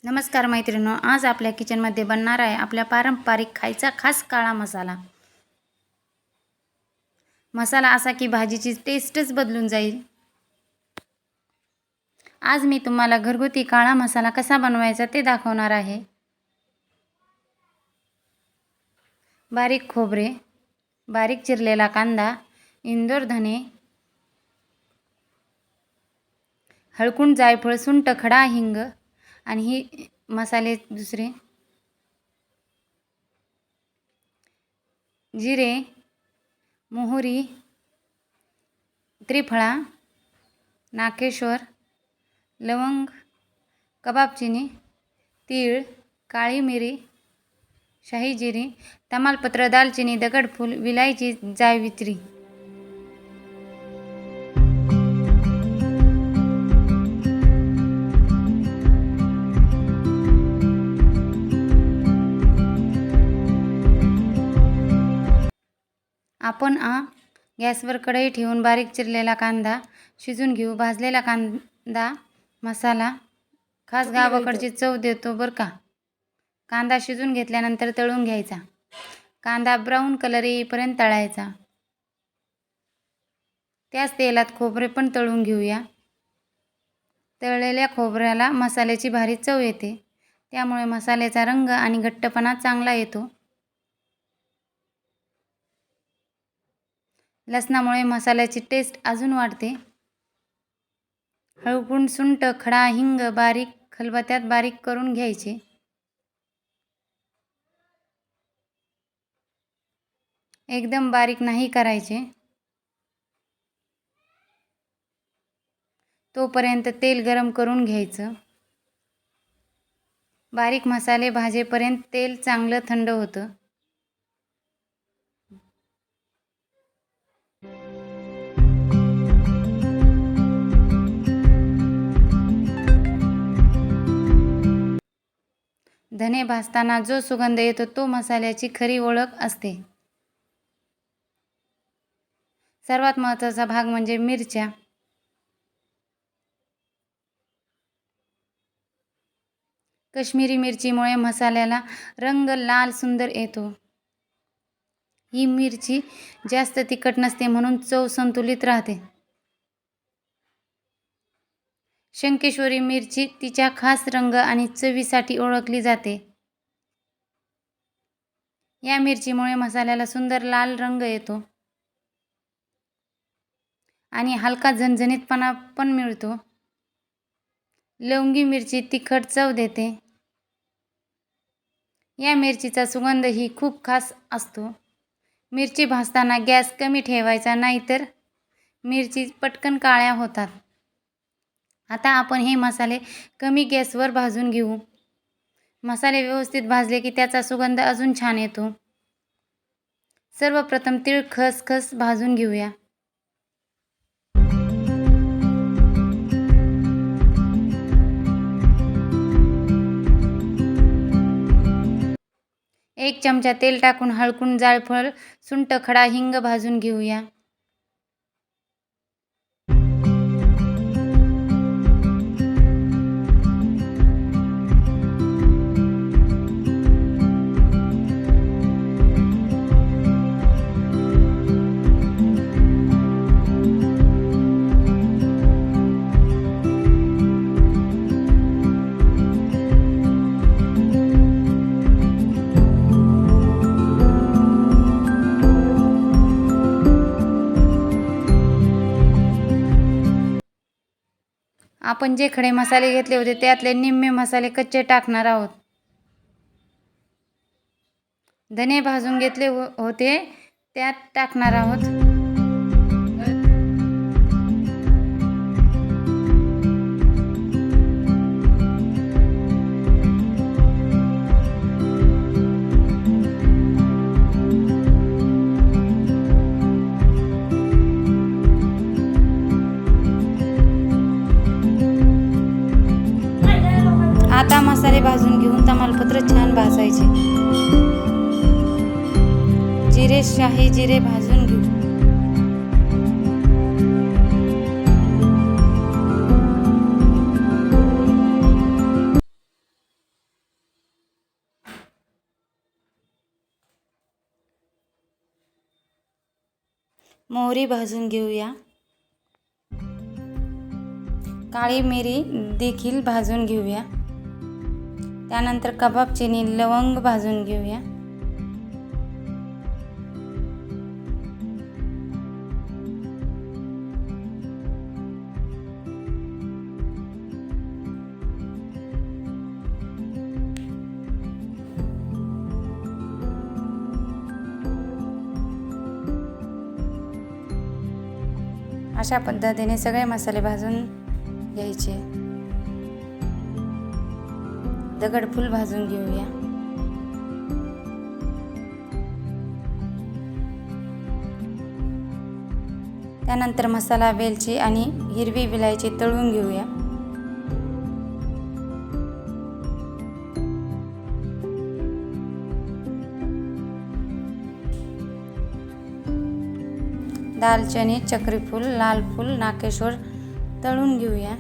नमस्कार मैत्रिणींनो, आज आपल्या किचनमध्ये बनणार आहे आपल्या पारंपरिक खायचा खास काळा मसाला। मसाला असा की भाजीची टेस्टच बदलून जाईल। आज मी तुम्हाला घरगुती काळा मसाला कसा बनवायचा ते दाखवणार आहे। बारीक खोबरे, बारीक चिरलेला कांदा, इंदोर धने, हळकुंड, जायफळ, सुंठ, खडा हिंग आणि ही मसाले दुसरे जिरे, मोहरी, त्रिफळा, नाकेश्वर, लवंग, कबाबचिनी, तीळ, काळी मिरी, शाही जिरी, तमालपत्र, दालचिनी, दगडफूल, विलायची, जायवित्री। आपण गॅसवर कढई ठेवून बारीक चिरलेला कांदा शिजून घेऊ। भाजलेला कांदा मसाला खास गावाकडची चव देतो बरं का। कांदा शिजून घेतल्यानंतर तळून घ्यायचा। कांदा ब्राऊन कलर येईपर्यंत तळायचा। त्याच तेलात खोबरे पण तळून घेऊया। तळलेल्या खोबऱ्याला मसाल्याची भारी चव येते, त्यामुळे मसाल्याचा रंग आणि घट्टपणा चांगला येतो। लसणामुळे मसाल्याची टेस्ट अजून वाढते। हळकुंड, सुंठ, खडा हिंग बारीक खलबत्त्यात बारीक करून घ्यायचे। एकदम बारीक नाही करायचे। तोपर्यंत तेल गरम करून घ्यायचं। बारीक मसाले भाजेपर्यंत तेल चांगलं थंड होतं। धने भाजताना जो सुगंध येतो तो मसाल्याची खरी ओळख असते। सर्वात महत्त्वाचा भाग म्हणजे मिरच्या। काश्मीरी मिरचीमुळे मसाल्याला रंग लाल सुंदर येतो। ही मिरची जास्त तिखट नसते म्हणून चव संतुलित राहते। शंकेश्वरी मिरची तिच्या खास रंग आणि चवीसाठी ओळखली जाते। या मिरचीमुळे मसाल्याला सुंदर लाल रंग येतो आणि हलका झणझणीतपणा पण मिळतो। लवंगी मिरची तिखट चव देते। या मिरचीचा सुगंध ही खूप खास असतो। मिरची भाजताना गॅस कमी ठेवायचा, नाहीतर मिरची पटकन काळ्या होतात। आता आपण हे मसाले कमी गॅसवर भाजून घेऊ। मसाले व्यवस्थित भाजले की त्याचा सुगंध अजून छान येतो। सर्वप्रथम तीळ, खसखस भाजून घेऊया। एक चमचा तेल टाकून हळकुंड, जायफळ, सुंठ, खडा हिंग भाजून घेऊया। आपण जे खडे मसाले घेतले होते त्यातले निम्मे मसाले कच्चे टाकणार आहोत। धने भाजून घेतले होते त्यात टाकणार आहोत। आता मसाले भाजून घेऊन तमालपत्र छान भाजायचे। जिरे, शाही जिरे भाजून घेऊ। मोहरी भाजून घेऊया. काळी मिरी देखील भाजून घेऊया. त्यानंतर कबाबचीनी लवंग भाजून घेऊया. अशा पद्धतीने सगळे मसाले भाजून घ्यायचे. दगडफूल भाजून घेऊया. त्यानंतर मसाला, वेलची आणि हिरवी विलायची तळून घेऊया. दालचिनी, चक्रीफूल, लाल फूल, नाकेश्वर तळून घेऊया.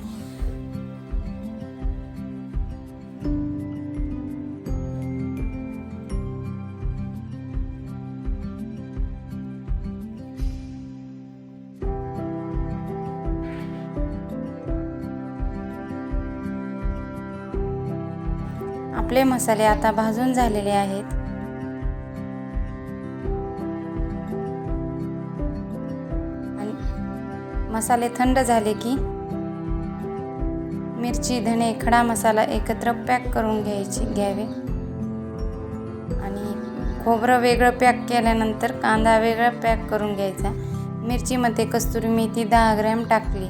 आपले मसाले आता भाजून झालेले आहेत. मसाले थंड झाले की मिरची, धणे, खडा मसाला एकत्र पॅक करून घ्यावे आणि खोबरं वेगळं पॅक केल्यानंतर कांदा वेगळा पॅक करून घ्यायचा. मिरचीमध्ये कस्तुरी मेथी 10 ग्रॅम टाकली.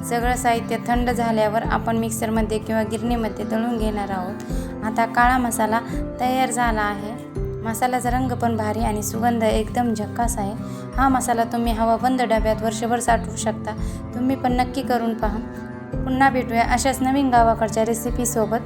सगळं साहित्य थंड झाल्यावर आपण मिक्सरमध्ये किंवा गिरणीमध्ये दळून घेणार आहोत. आता काळा मसाला तयार झाला आहे. मसाल्याचा रंग पण भारी आणि सुगंध एकदम झकास आहे. हा मसाला तुम्ही हवाबंद डब्यात वर्षभर साठवू शकता. तुम्ही पण नक्की करून पहा. पुन्हा भेटूया अशाच नवीन गावाकडच्या रेसिपीसोबत.